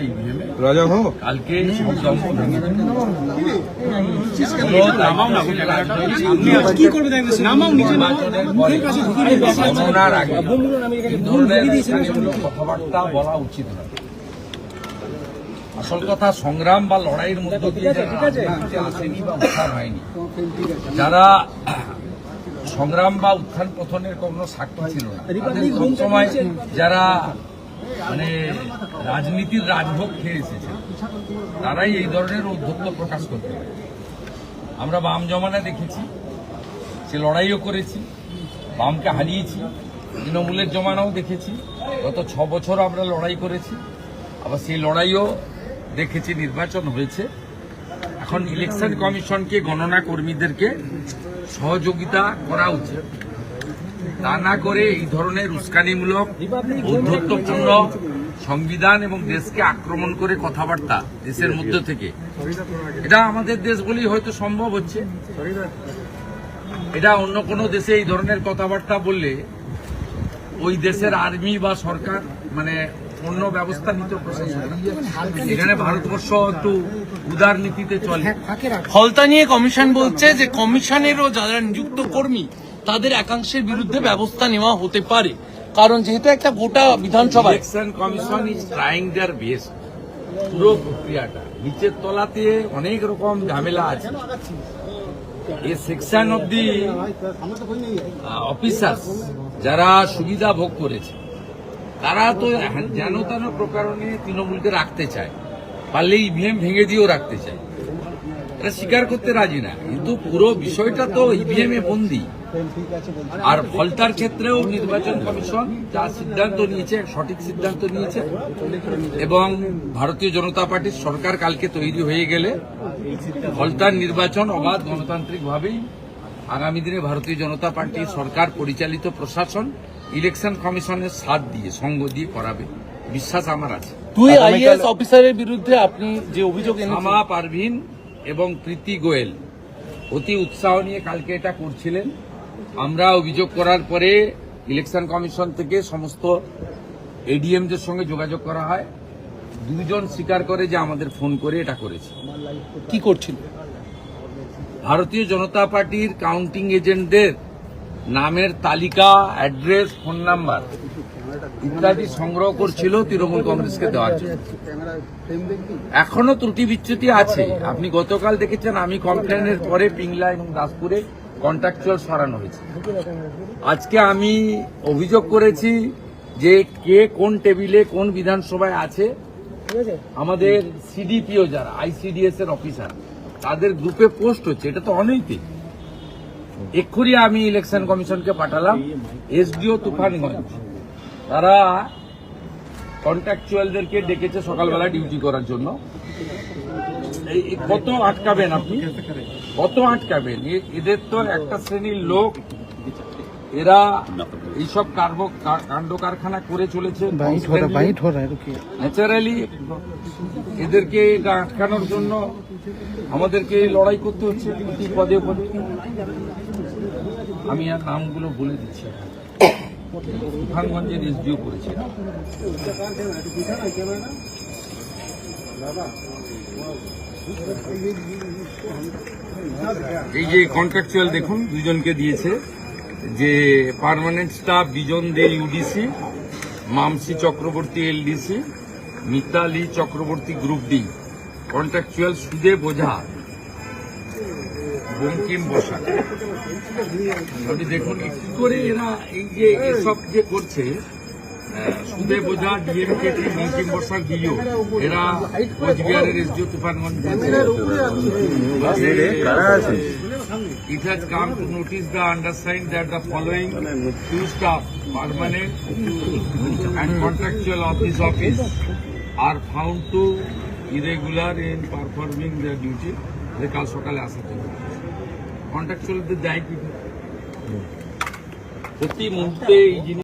হয়েছে ইভিএমে রাজা হো কালকে গণনার আগে কথাবার্তা বলা উচিত না। আসল কথা সংগ্রাম বা লড়াইয়ের মধ্য দিয়ে আসেনি বা উত্থান হয়নি, যারা সংগ্রাম বা উত্থান পতনের কোনো সাক্ষী ছিল না, সবসময় যারা মানে রাজনীতির রাজভোগ খেয়ে এসেছে তারাই এই ধরনের ঔদ্ধত্য প্রকাশ করতে পারে। আমরা বাম জমানা দেখেছি, সে লড়াইও করেছি, বামকে হারিয়েছি। তৃণমূলের জমানাও দেখেছি, গত 6 বছর আমরা লড়াই করেছি, আবার সেই লড়াইও দেখেছি, নির্বাচন হয়েছে। এখন ইলেকশন কমিশনকে গণনা কর্মীদেরকে সহযোগিতা করা উচিত, তা না করে এই ধরনের উস্কানিমূলক ঔদ্ধত্যপূর্ণ সংবিধান এবং দেশকে আক্রমণ করে কথাবার্তা দেশের মধ্য থেকে, এটা আমাদের দেশ বলেই হয়তো সম্ভব হচ্ছে। এটা অন্য কোনো দেশে এই ধরনের কথাবার্তা বললে ওই দেশের আর্মি বা সরকার মানে অন্য ব্যবস্থা নিতে প্রশাসন। এখানে ভারতবর্ষ একটু উদার নীতিতে চলে। ফলতা নিয়ে কমিশন বলছে যে কমিশনেরও যারা নিযুক্ত কর্মী তাদের একাংশের বিরুদ্ধে ব্যবস্থা নেওয়া হতে পারে, কারণ যেহেতু একটা গোটা বিধানসভা। Election commission is trying their best. পুরো প্রক্রিয়াটা নিচের তলাতে অনেক রকম ঝামেলা আছে। এই সেকশন অব দি অফিসার্স যারা সুবিধা ভোগ করেছে তারা তো যেন তেন প্রকারণে তৃণমূলকে রাখতে চায়, পারলে ইভিএম ভেঙে দিয়েও রাখতে চায়। এটা স্বীকার করতে রাজি না, কিন্তু পুরো বিষয়টা তো ইভিএম এ বন্দী। আর ফলতার ক্ষেত্রেও নির্বাচন কমিশন যা সিদ্ধান্ত নিয়েছে সঠিক সিদ্ধান্ত নিয়েছে, এবং ভারতীয় জনতা পার্টির সরকার কালকে তৈরি হয়ে গেলে ফলতার নির্বাচন অবাধ গণতান্ত্রিকভাবেই আগামী দিনে ভারতীয় জনতা পার্টির সরকার পরিচালিত প্রশাসন ইলেকশন কমিশনের সাথ দিয়ে সঙ্গ দিয়ে করাবে, বিশ্বাস আমার আছে। 2 আইএএস অফিসারের বিরুদ্ধে আপনি যে অভিযোগ শামা পারভিন এবং প্রীতি গোয়েল অতি উৎসাহ নিয়ে কালকে এটা করছিলেন। আমরা অভিযোগ করার পরে ইলেকশন কমিশন থেকে সমস্ত এডিএমদের সঙ্গে যোগাযোগ করা হয়। 2 জন স্বীকার করে যে আমাদের ফোন করে এটা করেছে। কি করছিল? ভারতীয় জনতা পার্টির কাউন্টিং এজেন্টদের নামের তালিকা, অ্যাড্রেস, ফোন নাম্বার ইত্যাদি সংগ্রহ করছিল তৃণমূল কংগ্রেসকে দেওয়ার জন্য। এখনো ত্রুটি বিচ্যুতি আছে। আপনি গতকাল দেখেছেন, আমি কমপ্লেনের পরে পিংলা এবং দাসপুরে কন্ট্রাকচুয়াল সরানো হয়েছে। আজকে আমি অভিযোগ করেছি যে কে কোন টেবিলে কোন বিধানসভায় আছে। আমাদের সিডিপিও যারা আইসিডিএস এর অফিসার তাদের গ্রুপে পোস্ট হচ্ছে, এটা তো অনৈতিক। এক্ষুনি আমি ইলেকশন কমিশনকে পাঠালাম, এসডিও তুফানগঞ্জ তারা কন্ট্রাকচুয়ালদেরকে ডেকেছে সকালবেলা ডিউটি করার জন্য। কত আটকাবেন আপনি, কত আটকাবেন? এদের তো একটা শ্রেণীর লোক, এরা এইসব কাণ্ড কারখানা করে চলেছে। ন্যাচারালি এদেরকে আটকানোর জন্য আমাদেরকে লড়াই করতে হচ্ছে পদে পদে। আমি আর নামগুলো বলে দিচ্ছি। তুফানগঞ্জের এসডিও করেছে। এই যে কন্ট্রাকচুয়াল দেখুন, 2 জনকে দিয়েছে, যে permanent staff Bijon Dey UDC, Mamsi Chakraborty LDC, Mitali Chakraborty group D. Contractual সুদে বোঝা, বঙ্কিম বসাক। আপনি দেখুন কি করে এরা এই যে এসব যে করছে, সুদে বোঝা, ডিএমকে, বঙ্কিম বসাক, ডিও, এরা কোচবিহারের SDO Tufanganj. It has come to notice the undersigned that the following 2 staff, permanent and contractual of this office, are found to irregular in performing their duty. কাল সকালে আসা যাবে। কন্ট্রাকচুয়ালদের দায়িত্ব প্রতি মুহূর্তে এই জিনিস